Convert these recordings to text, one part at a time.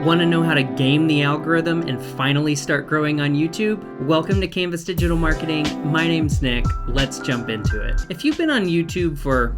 Want to know how to game the algorithm and finally start growing on YouTube? Welcome to Canvas Digital Marketing. My name's Nick. Let's jump into it. If you've been on YouTube for,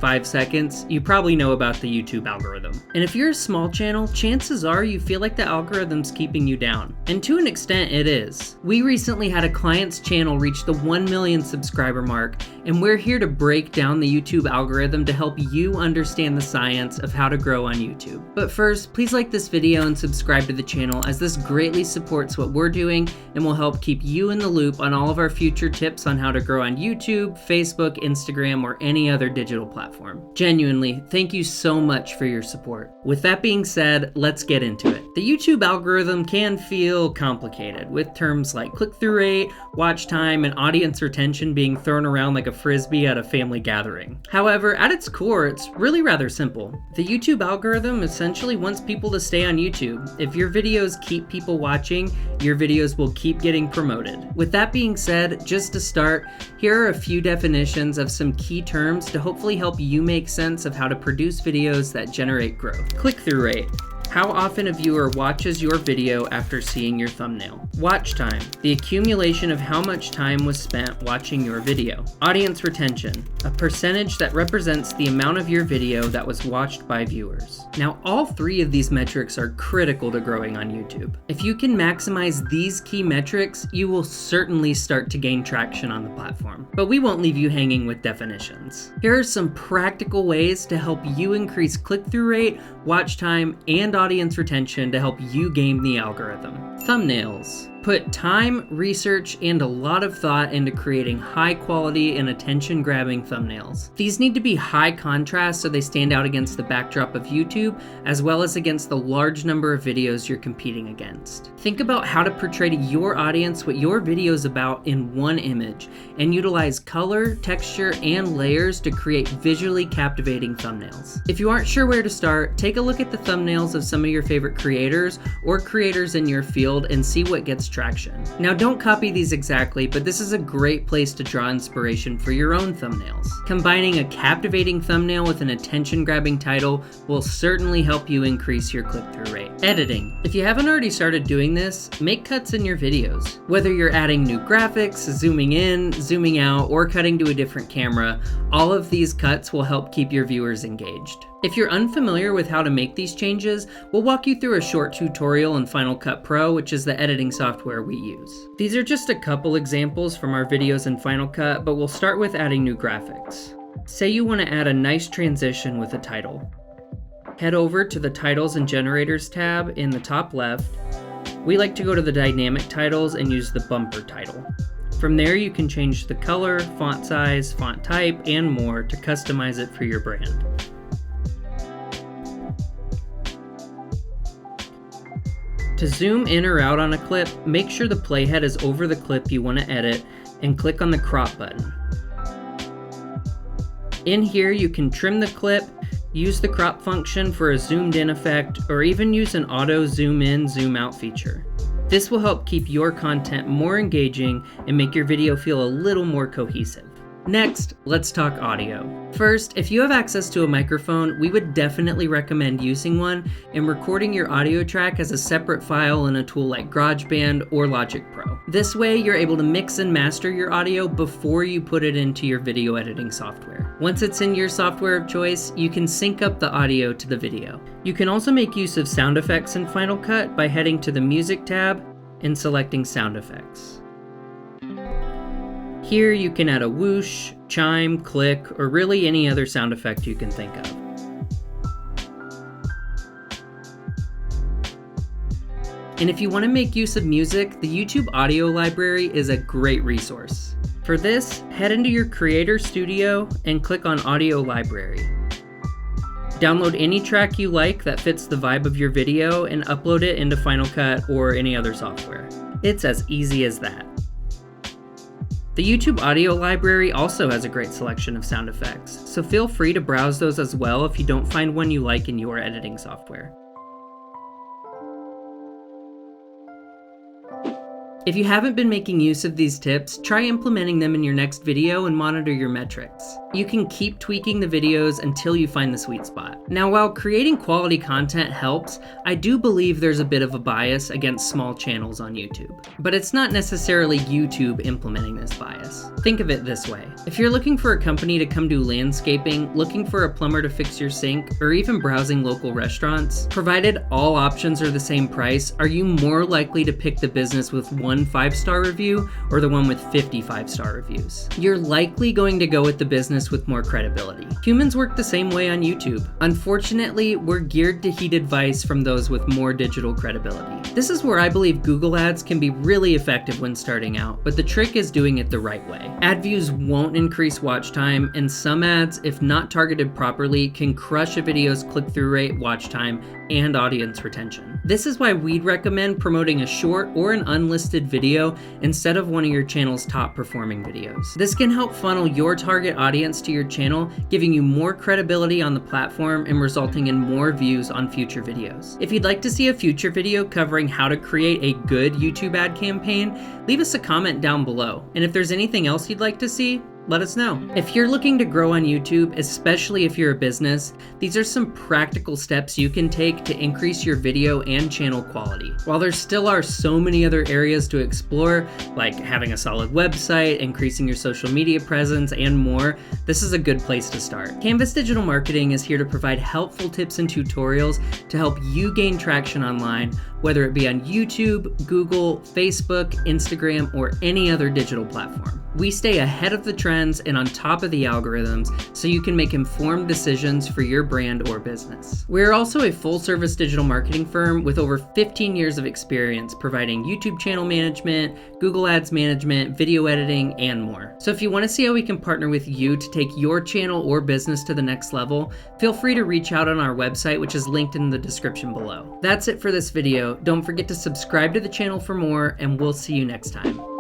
5 seconds, you probably know about the YouTube algorithm. And if you're a small channel, chances are you feel like the algorithm's keeping you down. And to an extent, it is. We recently had a client's channel reach the 1 million subscriber mark, and we're here to break down the YouTube algorithm to help you understand the science of how to grow on YouTube. But first, please like this video and subscribe to the channel, as this greatly supports what we're doing and will help keep you in the loop on all of our future tips on how to grow on YouTube, Facebook, Instagram, or any other digital platform. Genuinely, thank you so much for your support. With that being said, let's get into it. The YouTube algorithm can feel complicated, with terms like click-through rate, watch time, and audience retention being thrown around like a frisbee at a family gathering. However, at its core, it's really rather simple. The YouTube algorithm essentially wants people to stay on YouTube. If your videos keep people watching, your videos will keep getting promoted. With that being said, just to start, here are a few definitions of some key terms to hopefully help you make sense of how to produce videos that generate growth. Click-through rate. How often a viewer watches your video after seeing your thumbnail. Watch time. The accumulation of how much time was spent watching your video. Audience retention. A percentage that represents the amount of your video that was watched by viewers. Now, all three of these metrics are critical to growing on YouTube. If you can maximize these key metrics, you will certainly start to gain traction on the platform. But we won't leave you hanging with definitions. Here are some practical ways to help you increase click-through rate, watch time, and audience retention to help you game the algorithm. Thumbnails. Put time, research, and a lot of thought into creating high quality and attention-grabbing thumbnails. These need to be high contrast so they stand out against the backdrop of YouTube, as well as against the large number of videos you're competing against. Think about how to portray to your audience what your video is about in one image, and utilize color, texture, and layers to create visually captivating thumbnails. If you aren't sure where to start, take a look at the thumbnails of some of your favorite creators or creators in your field and see what gets traction. Now, don't copy these exactly, but this is a great place to draw inspiration for your own thumbnails. Combining a captivating thumbnail with an attention-grabbing title will certainly help you increase your click-through rate. Editing. If you haven't already started doing this, make cuts in your videos. Whether you're adding new graphics, zooming in, zooming out, or cutting to a different camera, all of these cuts will help keep your viewers engaged. If you're unfamiliar with how to make these changes, we'll walk you through a short tutorial in Final Cut Pro, which is the editing software we use. These are just a couple examples from our videos in Final Cut, but we'll start with adding new graphics. Say you want to add a nice transition with a title. Head over to the Titles and Generators tab in the top left. We like to go to the dynamic titles and use the bumper title. From there, you can change the color, font size, font type, and more to customize it for your brand. To zoom in or out on a clip, make sure the playhead is over the clip you want to edit and click on the crop button. In here, you can trim the clip, use the crop function for a zoomed in effect, or even use an auto zoom in, zoom out feature. This will help keep your content more engaging and make your video feel a little more cohesive. Next, let's talk audio. First, if you have access to a microphone, we would definitely recommend using one and recording your audio track as a separate file in a tool like GarageBand or Logic Pro. This way, you're able to mix and master your audio before you put it into your video editing software. Once it's in your software of choice, you can sync up the audio to the video. You can also make use of sound effects in Final Cut by heading to the Music tab and selecting Sound Effects. Here you can add a whoosh, chime, click, or really any other sound effect you can think of. And if you want to make use of music, the YouTube audio library is a great resource. For this, head into your Creator Studio and click on Audio Library. Download any track you like that fits the vibe of your video and upload it into Final Cut or any other software. It's as easy as that. The YouTube audio library also has a great selection of sound effects, so feel free to browse those as well if you don't find one you like in your editing software. If you haven't been making use of these tips, try implementing them in your next video and monitor your metrics. You can keep tweaking the videos until you find the sweet spot. Now, while creating quality content helps, I do believe there's a bit of a bias against small channels on YouTube. But it's not necessarily YouTube implementing this bias. Think of it this way. If you're looking for a company to come do landscaping, looking for a plumber to fix your sink, or even browsing local restaurants, provided all options are the same price, are you more likely to pick the business with one 5-star review or the one with 50 5-star reviews? You're likely going to go with the business with more credibility. Humans work the same way on YouTube. Unfortunately, we're geared to heed advice from those with more digital credibility. This is where I believe Google ads can be really effective when starting out, but the trick is doing it the right way. Ad views won't increase watch time, and some ads, if not targeted properly, can crush a video's click-through rate, watch time, and audience retention. This is why we'd recommend promoting a short or an unlisted video instead of one of your channel's top performing videos. This can help funnel your target audience to your channel, giving you more credibility on the platform and resulting in more views on future videos. If you'd like to see a future video covering how to create a good YouTube ad campaign, leave us a comment down below. And if there's anything else you'd like to see, let us know. If you're looking to grow on YouTube, especially if you're a business, these are some practical steps you can take to increase your video and channel quality. While there still are so many other areas to explore, like having a solid website, increasing your social media presence, and more, this is a good place to start. Canvas Digital Marketing is here to provide helpful tips and tutorials to help you gain traction online, whether it be on YouTube, Google, Facebook, Instagram, or any other digital platform. We stay ahead of the trends and on top of the algorithms so you can make informed decisions for your brand or business. We're also a full-service digital marketing firm with over 15 years of experience providing YouTube channel management, Google Ads management, video editing, and more. So if you want to see how we can partner with you to take your channel or business to the next level, feel free to reach out on our website, which is linked in the description below. That's it for this video. Don't forget to subscribe to the channel for more, and we'll see you next time.